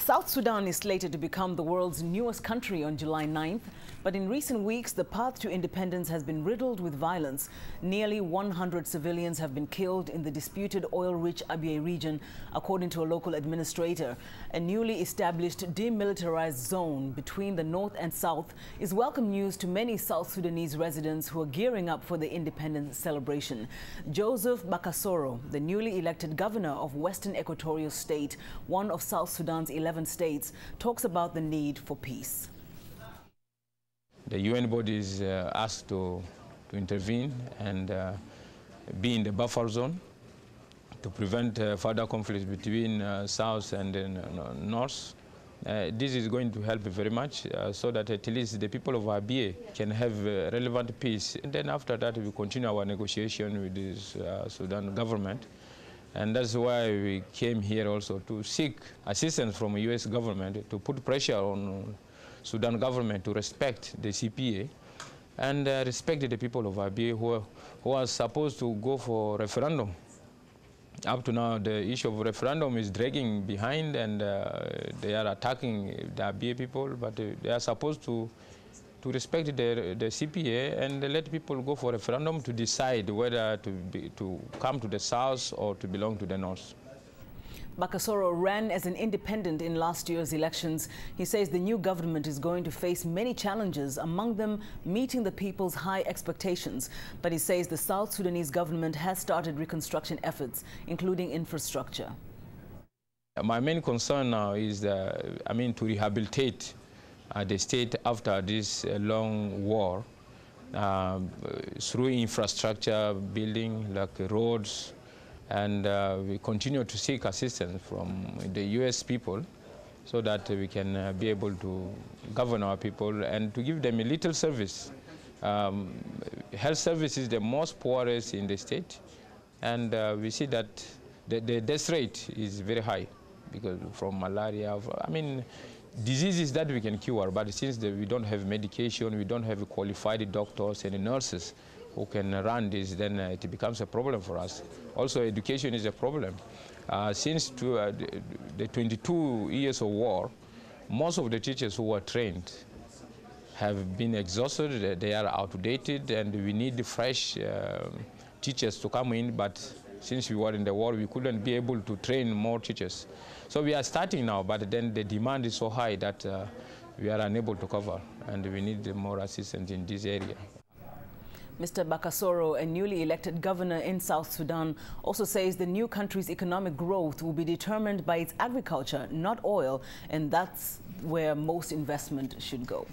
South Sudan is slated to become the world's newest country on July 9th, but in recent weeks, the path to independence has been riddled with violence. Nearly 100 civilians have been killed in the disputed oil-rich Abyei region, according to a local administrator. A newly established demilitarized zone between the north and south is welcome news to many South Sudanese residents who are gearing up for the independence celebration. Joseph Gbakasoro, the newly elected governor of Western Equatorial State, one of South Sudan's 11 states, talks about the need for peace. The UN body is asked to intervene and be in the buffer zone to prevent further conflicts between South and North. This is going to help very much so that at least the people of Abyei can have relevant peace. And then after that, we continue our negotiation with the Sudan government. And that's why we came here also to seek assistance from the US government to put pressure on Sudan government to respect the CPA and respect the people of Abyei who are supposed to go for referendum. Up to now, the issue of referendum is dragging behind, and they are attacking the Abyei people, but they are supposed to respect the CPA and let people go for referendum to decide whether to come to the south or to belong to the north. Gbakasoro ran as an independent in last year's elections. He says the new government is going to face many challenges, among them meeting the people's high expectations. But he says the South Sudanese government has started reconstruction efforts, including infrastructure. My main concern now is, to rehabilitate the state after this long war through infrastructure building like roads, and we continue to seek assistance from the US people so that we can be able to govern our people and to give them a little service. Health service is the most poorest in the state, and we see that the death rate is very high because from malaria, diseases that we can cure, but since we don't have medication, we don't have qualified doctors and nurses who can run this, then it becomes a problem for us. Also, education is a problem. Since the 22 years of war, most of the teachers who were trained have been exhausted, they are outdated, and we need fresh teachers to come in, but since we were in the war, we couldn't be able to train more teachers. So we are starting now, but then the demand is so high that we are unable to cover, and we need more assistance in this area. Mr. Gbakasoro, a newly elected governor in South Sudan, also says the new country's economic growth will be determined by its agriculture, not oil, and that's where most investment should go.